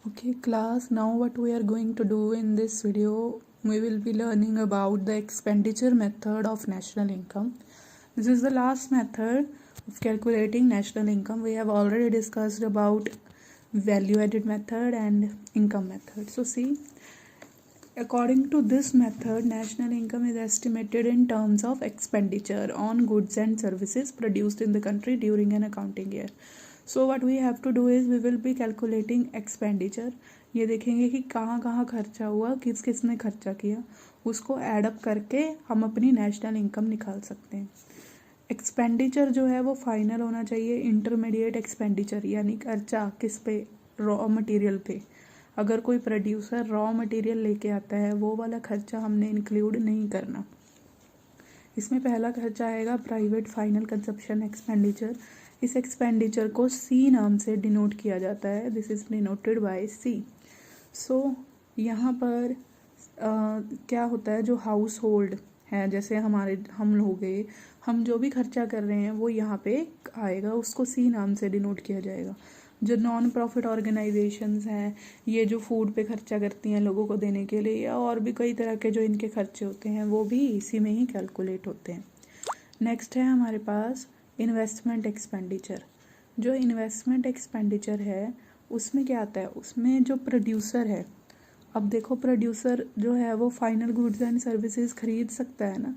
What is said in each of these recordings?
Okay, class, now what we are going to do in this video, we will be learning about the expenditure method of national income. This is the last method of calculating national income. We have already discussed about value added method and income method. So see, according to this method, national income is estimated in terms of expenditure on goods and services produced in the country during an accounting year. So what we have to do is we will be calculating expenditure. ये देखेंगे कि कहाँ कहाँ खर्चा हुआ, किस किस ने खर्चा किया, उसको एडअप करके हम अपनी नेशनल इनकम निकाल सकते हैं. एक्सपेंडिचर जो है वो फाइनल होना चाहिए. इंटरमीडिएट एक्सपेंडिचर यानी खर्चा किस पे, रॉ मटेरियल पे. अगर कोई प्रोड्यूसर रॉ मटेरियल लेके आता है वो वाला खर्चा हमने इंक्लूड नहीं करना. इसमें पहला खर्चा आएगा प्राइवेट फाइनल कंजप्शन एक्सपेंडिचर. इस एक्सपेंडिचर को सी नाम से डिनोट किया जाता है. दिस इज़ डिनोटेड बाय सी. सो यहाँ पर क्या होता है, जो हाउस होल्ड है, जैसे हम लोग गए, हम जो भी खर्चा कर रहे हैं वो यहाँ पे आएगा, उसको सी नाम से डिनोट किया जाएगा. जो नॉन प्रॉफिट ऑर्गेनाइजेशंस हैं, ये जो फूड पे खर्चा करती हैं लोगों को देने के लिए, या और भी कई तरह के जो इनके खर्चे होते हैं वो भी इसी में ही कैलकुलेट होते हैं. नेक्स्ट है हमारे पास इन्वेस्टमेंट एक्सपेंडिचर. जो इन्वेस्टमेंट एक्सपेंडिचर है उसमें क्या आता है, उसमें जो प्रोड्यूसर है, अब देखो प्रोड्यूसर जो है वो फाइनल गुड्स एंड सर्विसेज खरीद सकता है ना.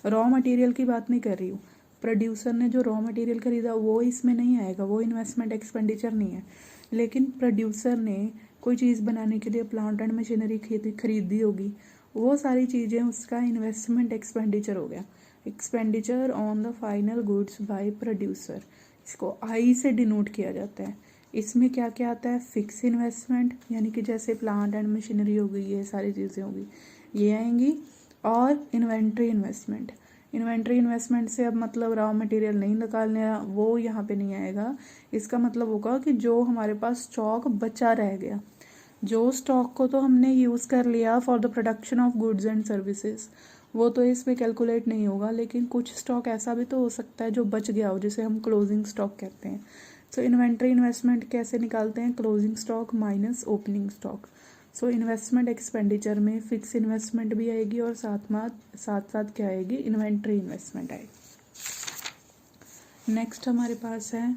रॉ मटेरियल की बात नहीं कर रही हूँ. प्रोड्यूसर ने जो रॉ मटेरियल खरीदा वो इसमें नहीं आएगा, वो इन्वेस्टमेंट एक्सपेंडिचर नहीं है. लेकिन प्रोड्यूसर ने कोई चीज़ बनाने के लिए प्लांट एंड मशीनरी खरीदी होगी, वो सारी चीज़ें उसका इन्वेस्टमेंट एक्सपेंडिचर हो गया. Expenditure on the final goods by producer, इसको आई से डिनोट किया जाता है. इसमें क्या क्या आता है, फिक्स इन्वेस्टमेंट यानी कि जैसे प्लांट एंड मशीनरी हो गई, ये सारी चीज़ें होगी, ये आएंगी. और इन्वेंट्री इन्वेस्टमेंट. इन्वेंट्री इन्वेस्टमेंट से अब मतलब रॉ मटेरियल नहीं निकालने, वो यहाँ पे नहीं आएगा. इसका मतलब होगा कि जो हमारे पास स्टॉक बचा रह गया, जो स्टॉक को तो हमने यूज़ कर लिया for the production of goods and services, वो तो इसमें कैलकुलेट नहीं होगा. लेकिन कुछ स्टॉक ऐसा भी तो हो सकता है जो बच गया हो, जिसे हम क्लोजिंग स्टॉक कहते हैं. सो इन्वेंट्री इन्वेस्टमेंट कैसे निकालते हैं, closing stock minus opening stock. So investment expenditure में फिक्स इन्वेस्टमेंट भी आएगी और साथ साथ क्या आएगी, इन्वेंट्री इन्वेस्टमेंट आएगी. नेक्स्ट हमारे पास है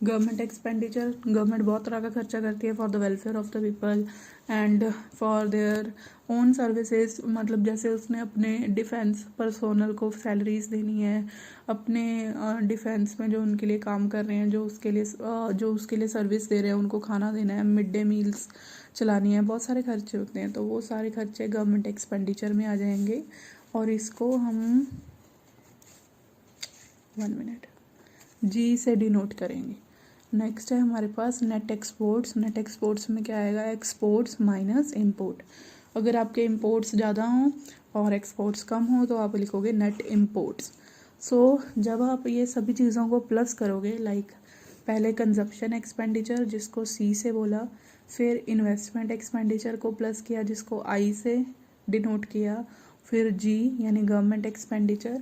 गवर्नमेंट एक्सपेंडिचर. गवर्नमेंट बहुत तरह का खर्चा करती है for the welfare of the people and for their own services. मतलब जैसे उसने अपने डिफेंस पर्सोनल को सैलरीज देनी है, अपने डिफेंस में जो उनके लिए काम कर रहे हैं, जो उसके लिए सर्विस दे रहे हैं, उनको खाना देना है, मिड डे मील्स चलानी है, बहुत सारे खर्चे होते हैं. तो वो सारे खर्चे गवर्नमेंट एक्सपेंडिचर में आ जाएंगे और इसको हम 1 मिनट जी से डिनोट करेंगे. नेक्स्ट है हमारे पास नेट एक्सपोर्ट्स. नेट एक्सपोर्ट्स में क्या आएगा, एक्सपोर्ट्स माइनस इंपोर्ट. अगर आपके इंपोर्ट्स ज़्यादा हों और एक्सपोर्ट्स कम हो तो आप लिखोगे नेट इंपोर्ट्स. सो जब आप ये सभी चीज़ों को प्लस करोगे, लाइक पहले कंजप्शन एक्सपेंडिचर जिसको सी से बोला, फिर इन्वेस्टमेंट एक्सपेंडिचर को प्लस किया जिसको आई से डिनोट किया, फिर जी यानी गवर्नमेंट एक्सपेंडिचर,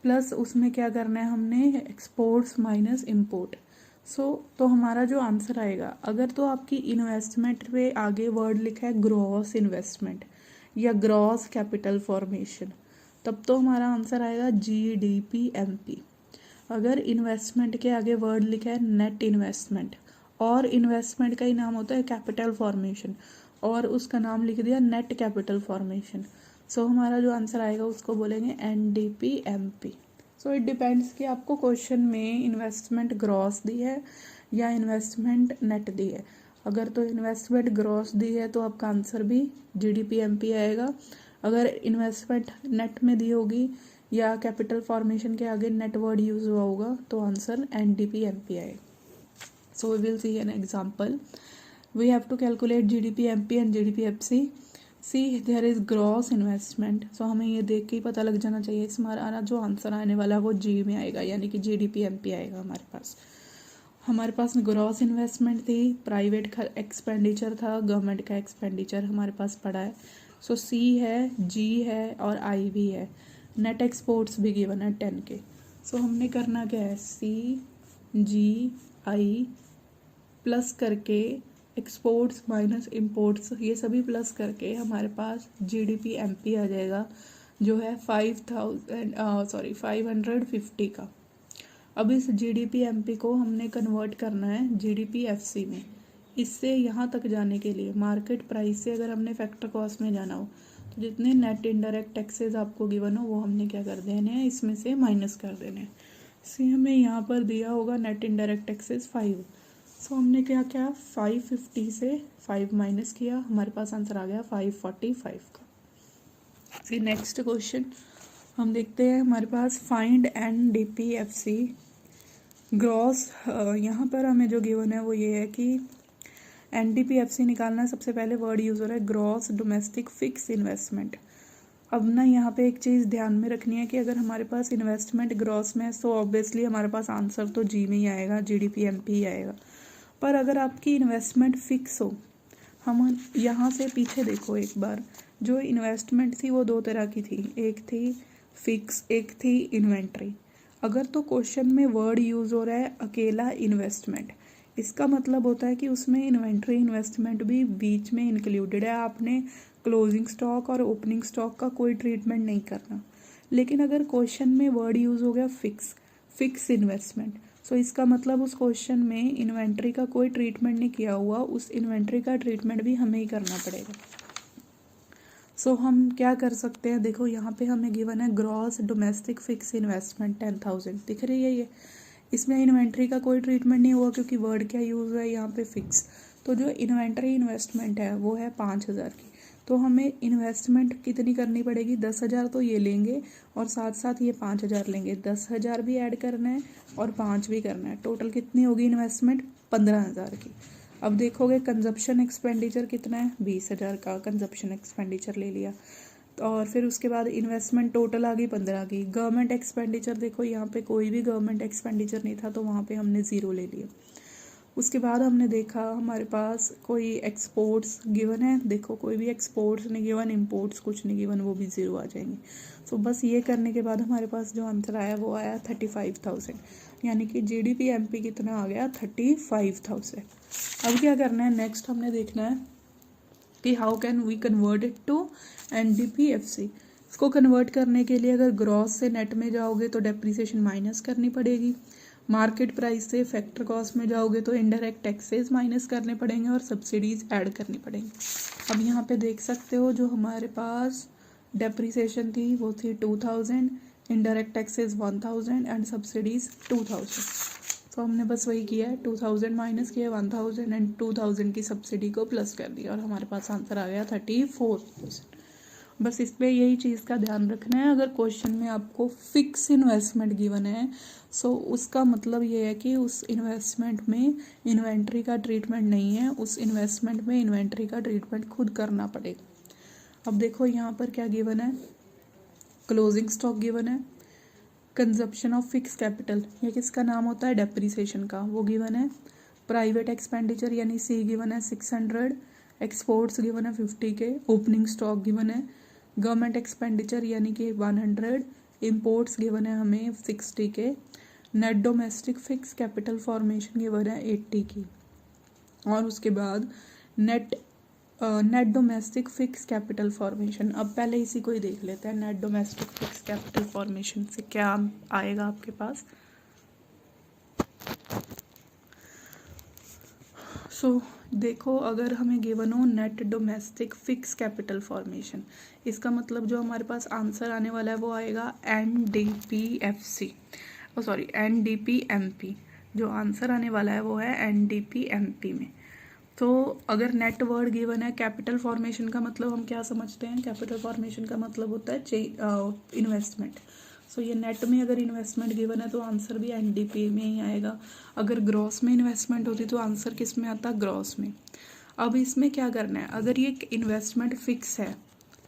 प्लस उसमें क्या करना है हमने, एक्सपोर्ट्स माइनस इंपोर्ट. तो हमारा जो आंसर आएगा, अगर तो आपकी इन्वेस्टमेंट पे आगे वर्ड लिखा है ग्रॉस इन्वेस्टमेंट या ग्रॉस कैपिटल फॉर्मेशन, तब तो हमारा आंसर आएगा GDP-MP. अगर इन्वेस्टमेंट के आगे वर्ड लिखा है नेट इन्वेस्टमेंट, और इन्वेस्टमेंट का ही नाम होता है कैपिटल फॉर्मेशन, और उसका नाम लिख दिया नेट कैपिटल फॉर्मेशन, सो हमारा जो आंसर आएगा उसको बोलेंगे NDP-MP. सो इट डिपेंड्स कि आपको क्वेश्चन में इन्वेस्टमेंट ग्रॉस दी है या इन्वेस्टमेंट नेट दी है. अगर तो इन्वेस्टमेंट ग्रॉस दी है तो आपका आंसर भी GDP-MP आएगा. अगर इन्वेस्टमेंट नेट में दी होगी या कैपिटल फॉर्मेशन के आगे नेट वर्ड यूज हुआ होगा तो आंसर NDP-MP आएगा. So we will see an example. We have to calculate GDP-MP and GDP-FC. See there is gross investment. So हमें ये देख के ही पता लग जाना चाहिए इस हमारा जो आंसर आने वाला है वो जी में आएगा, यानी कि GDP-MP आएगा. हमारे पास ग्रॉस इन्वेस्टमेंट थी, प्राइवेट एक्सपेंडिचर था, गवर्नमेंट का एक्सपेंडिचर हमारे पास पड़ा है. सो सी है, जी है और आई भी है. नेट एक्सपोर्ट्स भी गिवन है 10 के. सो हमने करना क्या है, सी जी आई प्लस करके एक्सपोर्ट्स माइनस इम्पोर्ट्स, ये सभी प्लस करके हमारे पास GDP MP आ जाएगा जो है 550 का। अब इस GDP MP को हमने कन्वर्ट करना है GDP FC में। इससे यहाँ तक जाने के लिए मार्केट प्राइस से अगर हमने फैक्टर कॉस्ट में जाना हो तो जितने नेट इनडायरेक्ट टैक्सेस आपको गिवन हो वो हमने क्या कर देने हैं, इसमें से माइनस कर देने हैं। सी हमें यहाँ पर दिया होगा नेट इनडायरेक्ट टैक्सेस 5। सो हमने क्या किया, 550 से 5 माइनस किया, हमारे पास आंसर आ गया 545 का। सी नेक्स्ट क्वेश्चन हम देखते हैं, हमारे पास फाइंड NDPFC ग्रॉस। यहाँ पर हमें जो गिवन है वो ये है कि NDPFC निकालना, सबसे पहले वर्ड यूज़ हो रहा है ग्रॉस डोमेस्टिक फिक्स इन्वेस्टमेंट। अब ना यहाँ पे एक चीज़ ध्यान में रखनी है कि अगर हमारे पास इन्वेस्टमेंट ग्रॉस में है तो ऑब्वियसली हमारे पास आंसर तो जी में ही आएगा, GDP MP ही आएगा। पर अगर आपकी इन्वेस्टमेंट फिक्स हो, हम यहाँ से पीछे देखो एक बार, जो इन्वेस्टमेंट थी वो दो तरह की थी, एक थी फिक्स, एक थी इन्वेंट्री। अगर तो क्वेश्चन में वर्ड यूज़ हो रहा है अकेला इन्वेस्टमेंट, इसका मतलब होता है कि उसमें इन्वेंट्री इन्वेस्टमेंट भी बीच में इंक्लूडेड है। आपने क्लोजिंग स्टॉक और ओपनिंग स्टॉक का कोई ट्रीटमेंट नहीं करना। लेकिन अगर क्वेश्चन में वर्ड यूज़ हो गया फिक्स इन्वेस्टमेंट, सो इसका मतलब उस क्वेश्चन में इन्वेंट्री का कोई ट्रीटमेंट नहीं किया हुआ, उस इन्वेंट्री का ट्रीटमेंट भी हमें ही करना पड़ेगा। सो हम क्या कर सकते हैं, देखो यहाँ पे हमें गिवन है ग्रॉस डोमेस्टिक फिक्स इन्वेस्टमेंट 10,000, दिख रही है ये। इसमें इन्वेंट्री का कोई ट्रीटमेंट नहीं हुआ क्योंकि वर्ड क्या यूज़ है यहाँ पे फिक्स। तो जो इन्वेंट्री इन्वेस्टमेंट है वो है 5,000 की। तो हमें इन्वेस्टमेंट कितनी करनी पड़ेगी, 10,000 तो ये लेंगे और साथ साथ ये 5,000 लेंगे, 10,000 भी ऐड करना है और 5 भी करना है। टोटल कितनी होगी इन्वेस्टमेंट, 15,000 की। अब देखोगे कंजप्शन एक्सपेंडिचर कितना है, 20,000 का कंजप्शन एक्सपेंडिचर ले लिया। और फिर उसके बाद इन्वेस्टमेंट टोटल आ गई 15 की। गवर्नमेंट एक्सपेंडिचर देखो यहाँ पे कोई भी गवर्नमेंट एक्सपेंडिचर नहीं था तो वहाँ पे हमने 0 ले लिया। उसके बाद हमने देखा हमारे पास कोई एक्सपोर्ट्स गिवन है, देखो कोई भी एक्सपोर्ट्स नहीं गिवन, इम्पोर्ट्स कुछ नहीं गिवन, वो भी 0 आ जाएंगे। सो बस ये करने के बाद हमारे पास जो आंसर आया वो आया 35,000, यानी कि GDP MP कितना आ गया, 35,000। अब क्या करना है, नेक्स्ट हमने देखना है कि how can we convert it to NDPFC। इसको कन्वर्ट करने के लिए अगर ग्रॉस से नेट में जाओगे तो डेप्रिसिएशन माइनस करनी पड़ेगी, मार्केट प्राइस से फैक्टर कॉस्ट में जाओगे तो इनडायरेक्ट टैक्सेस माइनस करने पड़ेंगे और सब्सिडीज ऐड करनी पड़ेंगी। अब यहाँ पे देख सकते हो जो हमारे पास डेप्रिसिएशन थी वो थी 2,000, इनडायरेक्ट टैक्सेस 1,000 एंड सब्सिडीज 2,000। तो हमने बस वही किया है, 2,000 माइनस किया 1,000 एंड 2,000 की सब्सिडी को प्लस कर दिया और हमारे पास आंसर आ गया 34,000। बस इस पर यही चीज़ का ध्यान रखना है। अगर क्वेश्चन में आपको फिक्स इन्वेस्टमेंट गिवन है सो उसका मतलब ये है कि उस इन्वेस्टमेंट में इन्वेंट्री का ट्रीटमेंट नहीं है, उस इन्वेस्टमेंट में इन्वेंट्री का ट्रीटमेंट खुद करना पड़ेगा। अब देखो यहाँ पर क्या गिवन है, क्लोजिंग स्टॉक गिवन है, कंजप्शन ऑफ फिक्स कैपिटल, ये किसका नाम होता है, डेप्रिसिएशन का, वो गिवन है। प्राइवेट एक्सपेंडिचर यानी C गिवन है 600, एक्सपोर्ट्स गिवन है 50 के, ओपनिंग स्टॉक गिवन है, गवर्नमेंट एक्सपेंडिचर यानी कि 100, इम्पोर्ट्स गिवन है हमें 60 के, net domestic fix capital formation given है 80 की, और उसके बाद net domestic fix capital formation. अब पहले इसी को ही देख लेते हैं, net domestic fix capital formation से क्या आएगा आपके पास। सो देखो अगर हमें गिवन हो net domestic fix capital formation, इसका मतलब जो हमारे पास आंसर आने वाला है वो आएगा NDPMP। जो आंसर आने वाला है वो है NDPMP में। तो अगर नेट वर्ड गिवन है, कैपिटल फॉर्मेशन का मतलब हम क्या समझते हैं, कैपिटल फॉर्मेशन का मतलब होता है इन्वेस्टमेंट। सो ये नेट में अगर इन्वेस्टमेंट गिवन है तो आंसर भी NDP में ही आएगा। अगर ग्रॉस में इन्वेस्टमेंट होती तो आंसर किस में आता, ग्रॉस में। अब इसमें क्या करना है, अगर ये इन्वेस्टमेंट फिक्स है,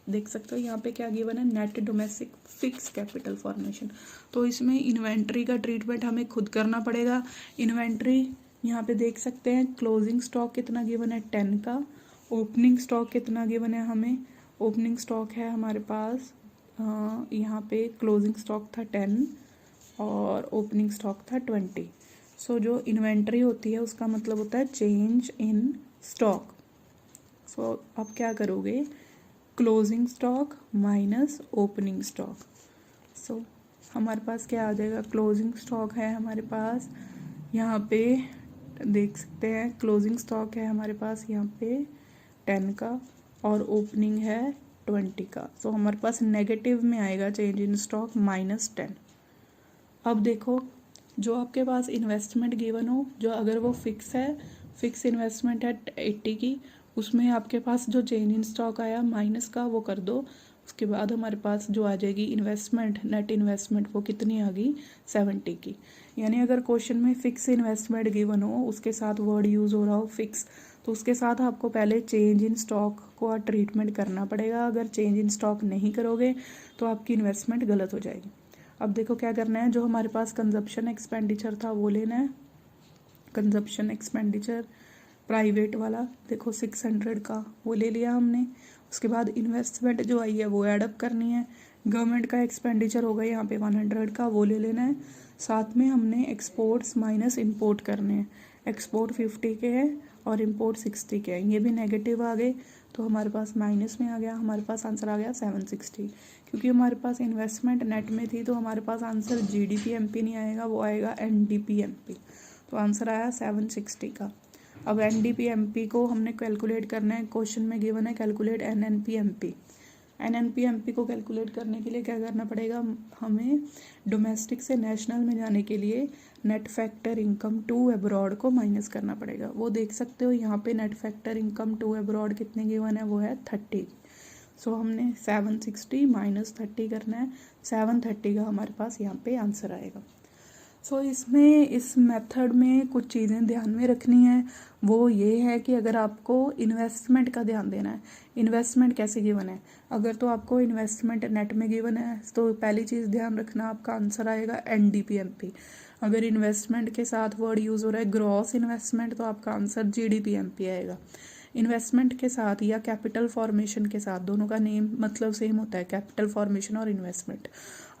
देख सकते हो यहाँ पे क्या गिवन है, net domestic fix capital formation, तो इसमें इन्वेंट्री का ट्रीटमेंट हमें खुद करना पड़ेगा। इन्वेंट्री यहाँ पे देख सकते हैं, क्लोजिंग स्टॉक कितना गिवन है 10 का, ओपनिंग स्टॉक कितना गिवन है हमें, ओपनिंग स्टॉक है हमारे पास यहाँ पे क्लोजिंग स्टॉक था 10 और ओपनिंग स्टॉक था 20। सो जो इन्वेंट्री होती है उसका मतलब होता है चेंज इन स्टॉक। सो अब क्या करोगे, closing stock minus opening stock. So हमारे पास क्या आ जाएगा, क्लोजिंग स्टॉक है हमारे पास यहाँ पे देख सकते हैं, क्लोजिंग स्टॉक है हमारे पास यहाँ पे 10 का और ओपनिंग है 20 का। सो हमारे पास नेगेटिव में आएगा चेंज इन स्टॉक -10। अब देखो, जो आपके पास इन्वेस्टमेंट गिवन हो, जो अगर वो फिक्स है, फिक्स इन्वेस्टमेंट है 80 की, उसमें आपके पास जो चेंज इन स्टॉक आया माइनस का वो कर दो। उसके बाद हमारे पास जो आ जाएगी इन्वेस्टमेंट, नेट इन्वेस्टमेंट, वो कितनी आ गई 70 की। यानी अगर क्वेश्चन में फिक्स इन्वेस्टमेंट गिवन हो, उसके साथ वर्ड यूज़ हो रहा हो फिक्स, तो उसके साथ आपको पहले चेंज इन स्टॉक को ट्रीटमेंट करना पड़ेगा। अगर चेंज इन स्टॉक नहीं करोगे तो आपकी इन्वेस्टमेंट गलत हो जाएगी। अब देखो क्या करना है, जो हमारे पास कंजप्शन एक्सपेंडिचर था वो लेना है। कंजप्शन एक्सपेंडिचर प्राइवेट वाला देखो 600 का वो ले लिया हमने। उसके बाद इन्वेस्टमेंट जो आई है वो ऐडअप करनी है। गवर्नमेंट का एक्सपेंडिचर होगा यहाँ पे 100 का, वो ले लेना है। साथ में हमने एक्सपोर्ट्स माइनस इंपोर्ट करने हैं। एक्सपोर्ट 50 के हैं और इंपोर्ट 60 के हैं, ये भी नेगेटिव आ गए तो हमारे पास माइनस में आ गया। हमारे पास आंसर आ गया 760। क्योंकि हमारे पास इन्वेस्टमेंट नेट में थी तो हमारे पास आंसर GDP-MP नहीं आएगा, वो आएगा NDP-MP। तो आंसर आया 760 का। अब NDP-MP को हमने कैलकुलेट करना है। क्वेश्चन में गिवन है कैलकुलेट NNP-MP। NNP-MP को कैलकुलेट करने के लिए क्या करना पड़ेगा, हमें डोमेस्टिक से नेशनल में जाने के लिए net factor income to abroad को माइनस करना पड़ेगा। वो देख सकते हो यहाँ पे net factor income to abroad कितने गिवन है, वो है 30। सो हमने 760 माइनस 30 करना है। 730 का हमारे पास यहाँ पे आंसर आएगा। सो इसमें इस मेथड में कुछ चीज़ें ध्यान में रखनी है। वो ये है कि अगर आपको इन्वेस्टमेंट का ध्यान देना है, इन्वेस्टमेंट कैसे गिवन है। अगर तो आपको इन्वेस्टमेंट नेट में गिवन है तो पहली चीज़ ध्यान रखना, आपका आंसर आएगा NDP-MP। अगर इन्वेस्टमेंट के साथ वर्ड यूज़ हो रहा है ग्रॉस इन्वेस्टमेंट तो आपका आंसर GDP-MP आएगा। इन्वेस्टमेंट के साथ या कैपिटल फॉर्मेशन के साथ, दोनों का नेम मतलब सेम होता है, कैपिटल फॉर्मेशन और इन्वेस्टमेंट।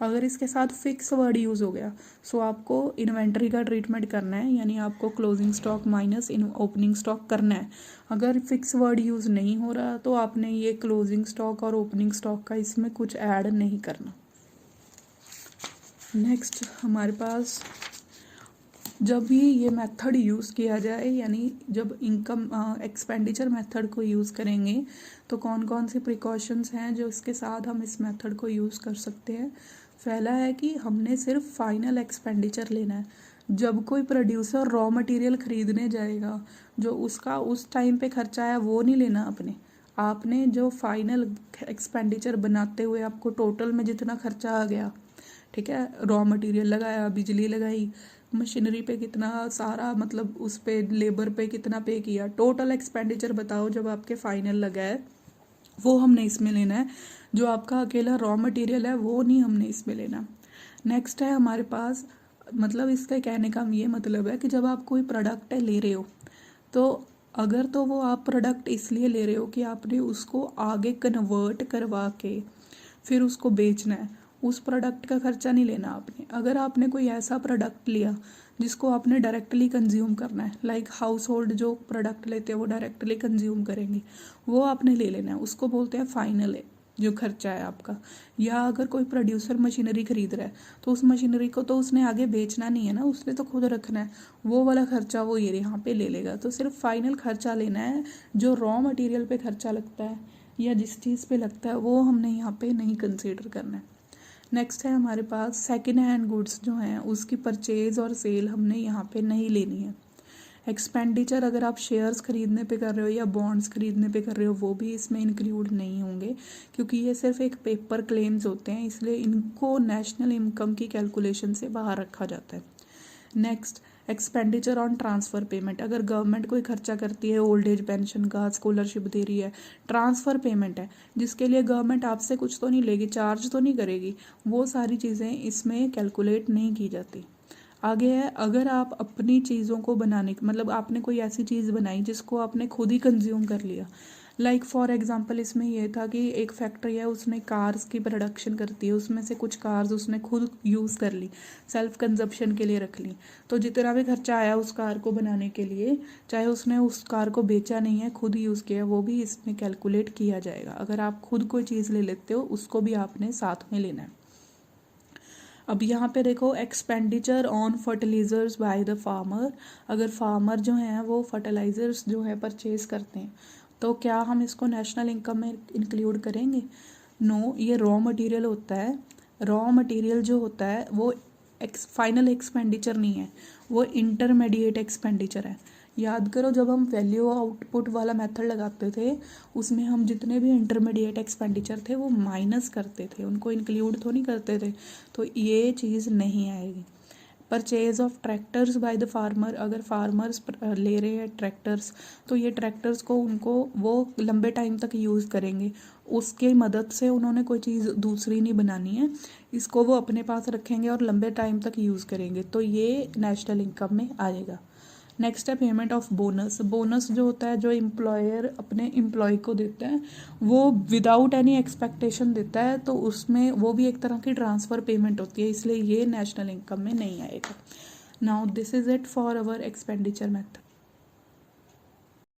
अगर इसके साथ फिक्स वर्ड यूज़ हो गया सो आपको इन्वेंट्री का ट्रीटमेंट करना है, यानी आपको closing stock minus opening stock करना है। अगर फिक्स वर्ड यूज़ नहीं हो रहा तो आपने ये क्लोजिंग स्टॉक और ओपनिंग स्टॉक का इसमें कुछ ऐड नहीं करना। नेक्स्ट हमारे पास जब भी ये मेथड यूज़ किया जाए, यानी जब इनकम एक्सपेंडिचर मेथड को यूज़ करेंगे तो कौन कौन सी प्रिकॉशंस हैं जो इसके साथ हम इस मेथड को यूज़ कर सकते हैं। पहला है कि हमने सिर्फ फाइनल एक्सपेंडिचर लेना है। जब कोई प्रोड्यूसर रॉ मटेरियल खरीदने जाएगा, जो उसका उस टाइम पे खर्चा है वो नहीं लेना आपने जो फाइनल एक्सपेंडिचर बनाते हुए आपको टोटल में जितना खर्चा आ गया, ठीक है, रॉ मटेरियल लगाया, बिजली लगाई, मशीनरी पे कितना सारा, मतलब उस पे लेबर पे कितना पे किया, टोटल एक्सपेंडिचर बताओ जब आपके फाइनल लगा है, वो हमने इसमें लेना है। जो आपका अकेला रॉ मटेरियल है वो नहीं हमने इसमें लेना। नेक्स्ट है हमारे पास, मतलब इसका कहने का ये मतलब है कि जब आप कोई प्रोडक्ट ले रहे हो तो अगर तो वो आप प्रोडक्ट इसलिए ले रहे हो कि आपने उसको आगे कन्वर्ट करवा के फिर उसको बेचना है, उस प्रोडक्ट का खर्चा नहीं लेना आपने। अगर आपने कोई ऐसा प्रोडक्ट लिया जिसको आपने डायरेक्टली कंज्यूम करना है, लाइक हाउस होल्ड जो प्रोडक्ट लेते हैं वो डायरेक्टली कंज्यूम करेंगे, वो आपने ले लेना है, उसको बोलते हैं फाइनल है जो खर्चा है आपका। या अगर कोई प्रोड्यूसर मशीनरी खरीद रहा है तो उस मशीनरी को तो उसने आगे बेचना नहीं है ना, उसने तो खुद रखना है, वो वाला खर्चा वो ये यहाँ पे ले लेगा। तो सिर्फ फाइनल खर्चा लेना है, जो रॉ मटेरियल पे खर्चा लगता है या जिस चीज़ पे लगता है वो हमने यहाँ पे नहीं कंसीडर करना है। नेक्स्ट है हमारे पास सेकेंड हैंड गुड्स जो हैं उसकी परचेज़ और सेल हमने यहाँ पे नहीं लेनी है। एक्सपेंडिचर अगर आप शेयर्स खरीदने पे कर रहे हो या बॉन्ड्स खरीदने पे कर रहे हो वो भी इसमें इंक्लूड नहीं होंगे, क्योंकि ये सिर्फ एक पेपर क्लेम्स होते हैं, इसलिए इनको नेशनल इनकम की कैलकुलेशन से बाहर रखा जाता है। Next expenditure on transfer payment, अगर गवर्नमेंट कोई खर्चा करती है ओल्ड एज पेंशन का, स्कॉलरशिप दे रही है, ट्रांसफ़र पेमेंट है जिसके लिए गवर्नमेंट आपसे कुछ तो नहीं लेगी, चार्ज तो नहीं करेगी, वो सारी चीज़ें इसमें कैलकुलेट नहीं की जाती। आगे है, अगर आप अपनी चीज़ों को बनाने, मतलब आपने कोई ऐसी चीज़ बनाई जिसको आपने खुद ही कंज्यूम कर लिया, लाइक फॉर एग्जांपल इसमें ये था कि एक फैक्ट्री है, उसने कार्स की प्रोडक्शन करती है, उसमें से कुछ कार्स उसने खुद यूज़ कर ली, सेल्फ कंजप्शन के लिए रख ली। तो जितना भी खर्चा आया उस कार को बनाने के लिए, चाहे उसने उस कार को बेचा नहीं है, खुद यूज़ किया, वो भी इसमें कैलकुलेट किया जाएगा। अगर आप खुद कोई चीज़ ले लेते हो उसको भी आपने साथ में लेना है। अब यहाँ पे देखो, expenditure on fertilisers by the farmer. अगर फार्मर जो हैं वो फर्टिलाइजर्स जो है परचेज करते हैं, तो क्या हम इसको नेशनल इनकम में इंक्लूड करेंगे? नो, ये रॉ मटेरियल होता है। रॉ मटेरियल जो होता है वो फाइनल एक्सपेंडिचर नहीं है, वो इंटरमीडिएट एक्सपेंडिचर है। याद करो, जब हम वैल्यू आउटपुट वाला मेथड लगाते थे उसमें हम जितने भी इंटरमीडिएट एक्सपेंडिचर थे वो माइनस करते थे, उनको इंक्लूड तो नहीं करते थे। तो ये चीज़ नहीं आएगी। Purchase of tractors bye the farmer. अगर फार्मर्स ले रहे हैं ट्रैक्टर्स, तो ये ट्रैक्टर्स को उनको वो लंबे टाइम तक यूज़ करेंगे, उसके मदद से उन्होंने कोई चीज़ दूसरी नहीं बनानी है, इसको वो अपने पास रखेंगे और लंबे टाइम तक यूज़ करेंगे, तो ये नेशनल इनकम में आएगा। नेक्स्ट है पेमेंट ऑफ बोनस। बोनस जो होता है, जो एम्प्लॉयर अपने एम्प्लॉय को देता है, वो विदाउट एनी एक्सपेक्टेशन देता है, तो उसमें वो भी एक तरह की ट्रांसफ़र पेमेंट होती है, इसलिए ये नेशनल इनकम में नहीं आएगा। Now this is it for our expenditure method.